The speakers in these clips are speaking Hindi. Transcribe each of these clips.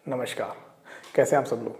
नमस्कार। कैसे हैं आप सब लोग।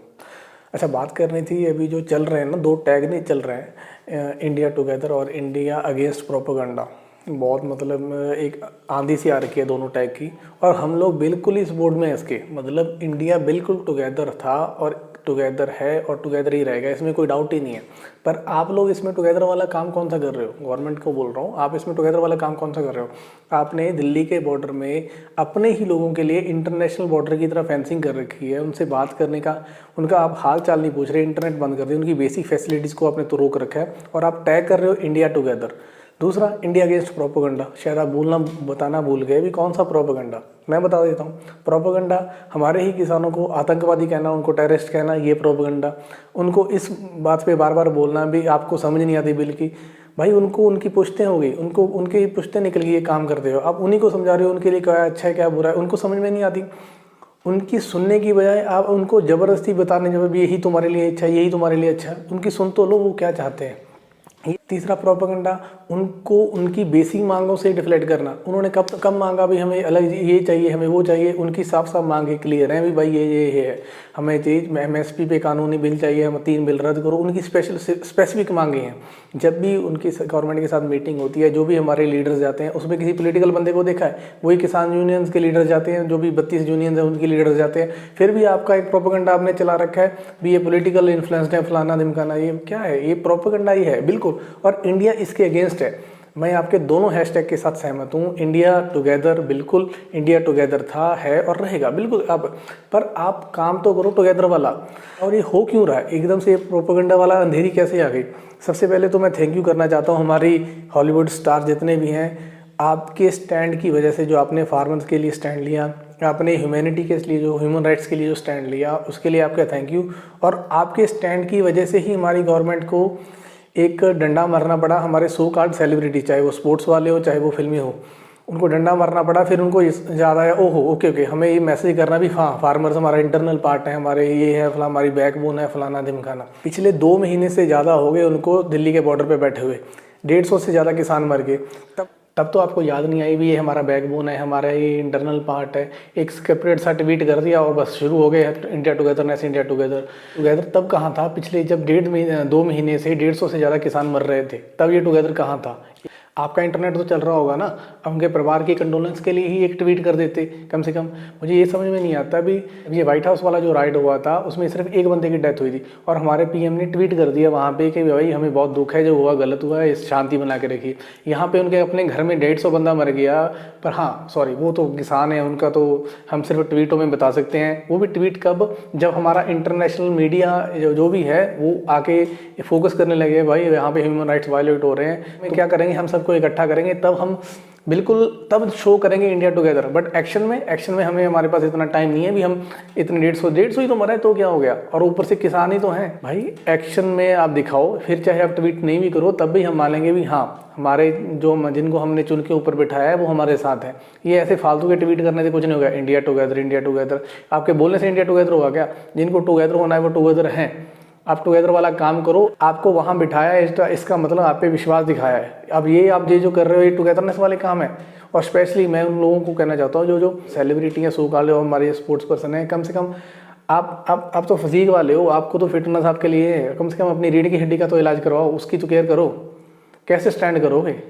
अच्छा, बात करनी थी अभी जो चल रहे हैं ना, दो टैग नहीं चल रहे हैं, इंडिया टुगेदर और इंडिया अगेंस्ट प्रोपेगेंडा। बहुत मतलब एक आंधी सी आ रखी है दोनों टैग की, और हम लोग बिल्कुल इस बोर्ड में हैं इसके। मतलब इंडिया बिल्कुल टुगेदर था और टुगेदर है और टुगेदर ही रहेगा, इसमें कोई डाउट ही नहीं है। पर आप लोग इसमें टुगेदर वाला काम कौन सा कर रहे हो? गवर्नमेंट को बोल रहा हूँ, आप इसमें टुगेदर वाला काम कौन सा कर रहे हो? आपने दिल्ली के बॉर्डर में अपने ही लोगों के लिए इंटरनेशनल बॉर्डर की तरह फेंसिंग कर रखी है। उनसे बात करने का, उनका आप हाल चाल नहीं पूछ रहे, इंटरनेट बंद कर दिया, उनकी बेसिक फैसिलिटीज़ को आपने तो रोक रखा है, और आप टैग कर रहे हो इंडिया टुगेदर। दूसरा, इंडिया अगेंस्ट प्रोपेगेंडा। शायद आप बताना भूल गए भी कौन सा प्रोपेगेंडा। मैं बता देता हूँ। प्रोपेगेंडा हमारे ही किसानों को आतंकवादी कहना, उनको टेररिस्ट कहना, ये प्रोपेगेंडा। उनको इस बात पे बार बार बोलना भी आपको समझ नहीं आती बिल की। भाई, उनको उनकी पुश्तें हो गई, उनको उनकी पुश्तें निकल गई, ये काम करते हो आप उन्हीं को समझा रहे हो उनके लिए क्या अच्छा है क्या बुरा है, उनको समझ में नहीं आती। उनकी सुनने की बजाय आप उनको ज़बरदस्ती बताने जब यही तुम्हारे लिए अच्छा है, यही तुम्हारे लिए अच्छा है, उनकी सुन तो लो वो क्या चाहते हैं। ये तीसरा प्रोपेगेंडा, उनको उनकी बेसिक मांगों से डिफ्लेक्ट करना। उन्होंने कब मांगा भी हमें अलग ये चाहिए, हमें वो चाहिए। उनकी साफ साफ मांगे क्लियर हैं भी भाई ये है, हमें चाहिए एमएसपी पे कानूनी बिल चाहिए, हम 3 बिल रद्द करो। उनकी स्पेसिफिक मांगे हैं। जब भी उनकी गवर्नमेंट के साथ मीटिंग होती है, जो भी हमारे लीडर्स जाते हैं, उसमें किसी पॉलिटिकल बंदे को देखा है? वही किसान यूनियंस के लीडर्स जाते हैं, जो भी 32 यूनियंस हैं उनके लीडर्स जाते हैं। फिर भी आपका एक प्रोपेगेंडा आपने चला रखा है भी ये पॉलिटिकल इन्फ्लुएंस्ड है, फलाना ढिमकाना। ये क्या है? ये प्रोपेगेंडा ही है बिल्कुल, और इंडिया इसके अगेंस्ट है। मैं आपके दोनों हैशटैग के साथ सहमत हूँ। इंडिया टुगेदर, बिल्कुल इंडिया टुगेदर था, है और रहेगा बिल्कुल। अब पर आप काम तो करो टुगेदर वाला। और ये हो क्यों रहा है एकदम से? प्रोपेगेंडा वाला अंधेरी कैसे आ गई? सबसे पहले तो मैं थैंक यू करना चाहता हूँ हमारी हॉलीवुड स्टार जितने भी हैं। आपके स्टैंड की वजह से, जो आपने फार्मर्स के लिए स्टैंड लिया, आपने ह्यूमैनिटी के लिए, जो ह्यूमन राइट्स के लिए जो स्टैंड लिया, उसके लिए आपका थैंक यू। और आपके स्टैंड की वजह से ही हमारी गवर्नमेंट को एक डंडा मारना पड़ा। हमारे सो कॉल्ड सेलिब्रिटी, चाहे वो स्पोर्ट्स वाले हो चाहे वो फिल्मी हो, उनको डंडा मारना पड़ा। फिर उनको याद आया, ओहो ओके हमें ये मैसेज करना भी, हाँ फार्मर्स हमारा इंटरनल पार्ट है, हमारे ये है फला, हमारी बैकबोन है, फलाना ढिमकाना। पिछले 2 महीने से ज़्यादा हो गए उनको दिल्ली के बॉर्डर पे बैठे हुए। 150 से ज़्यादा किसान मर गए। तब तो आपको याद नहीं आई भी ये हमारा बैकबोन है, हमारा ये इंटरनल पार्ट है। एक सेपरेट सा ट्वीट कर दिया और बस शुरू हो गए इंडिया टुगेदरनेस, इंडिया टुगेदर। तब कहाँ था? पिछले जब 2 महीने से 150 से ज़्यादा किसान मर रहे थे, तब ये टुगेदर कहाँ था? आपका इंटरनेट तो चल रहा होगा ना, उनके परिवार की कंडोलेंस के लिए ही एक ट्वीट कर देते कम से कम। मुझे ये समझ में नहीं आता भी, ये व्हाइट हाउस वाला जो राइड हुआ था उसमें सिर्फ एक बंदे की डेथ हुई थी, और हमारे पीएम ने ट्वीट कर दिया वहाँ पे कि भाई हमें बहुत दुख है, जो हुआ गलत हुआ है, शांति बना के रखिए। यहाँ पे उनके अपने घर में 150 बंदा मर गया। पर हाँ सॉरी, वो तो किसान है, उनका तो हम सिर्फ ट्वीटों में बता सकते हैं। वो भी ट्वीट कब? जब हमारा इंटरनेशनल मीडिया जो भी है वो आके फोकस करने लगे, भाई यहाँ पे ह्यूमन राइट्स वायलेट हो रहे हैं, तो क्या करेंगे? हम सबको इकट्ठा करेंगे, तब हम बिल्कुल तब शो करेंगे इंडिया टुगेदर। बट एक्शन में हमें, हमारे पास इतना टाइम नहीं है भी हम इतने 150 ही तो मरा है तो क्या हो गया, और ऊपर से किसान ही तो हैं। भाई एक्शन में आप दिखाओ, फिर चाहे आप ट्वीट नहीं भी करो तब भी हम मानेंगे भी हाँ हमारे जो जिनको हमने चुन के ऊपर बिठाया है वो हमारे साथ है। ये ऐसे फालतू के ट्वीट करने से कुछ नहीं होगा। इंडिया टुगेदर, इंडिया टुगेदर, आपके बोलने से इंडिया टुगेदर होगा क्या? जिनको टुगेदर होना है वो टुगेदर हैं। आप टुगेदर वाला काम करो। आपको वहाँ बिठाया है, इसका मतलब आप पे विश्वास दिखाया है। अब ये जो कर रहे हो, ये टुगेदरनेस वाले काम है। और स्पेशली मैं उन लोगों को कहना चाहता हूँ जो सेलिब्रिटी हैं, सो कॉल्ड, और हमारे स्पोर्ट्स पर्सन हैं, कम से कम आप तो फिजीक वाले हो, आपको तो फिटनेस आपके लिए है। कम से कम अपनी रीढ़ की हड्डी का तो इलाज करवाओ, उसकी तो केयर करो। कैसे स्टैंड करोगे?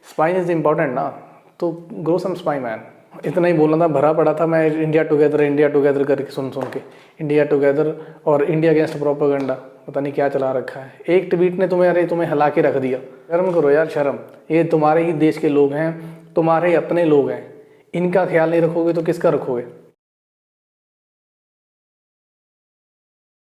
स्पाइन इज इम्पॉर्टेंट ना, तो ग्रो सम स्पाइन मैन। इतना ही बोलना था, भरा पड़ा था मैं इंडिया टुगेदर करके सुन के। इंडिया टुगेदर और इंडिया अगेंस्ट प्रोपेगेंडा, पता नहीं क्या चला रखा है। एक ट्वीट ने तुम्हें हिला के रख दिया। शर्म करो यार, शर्म। ये तुम्हारे ही देश के लोग हैं, तुम्हारे अपने लोग हैं, इनका ख्याल नहीं रखोगे तो किसका रखोगे?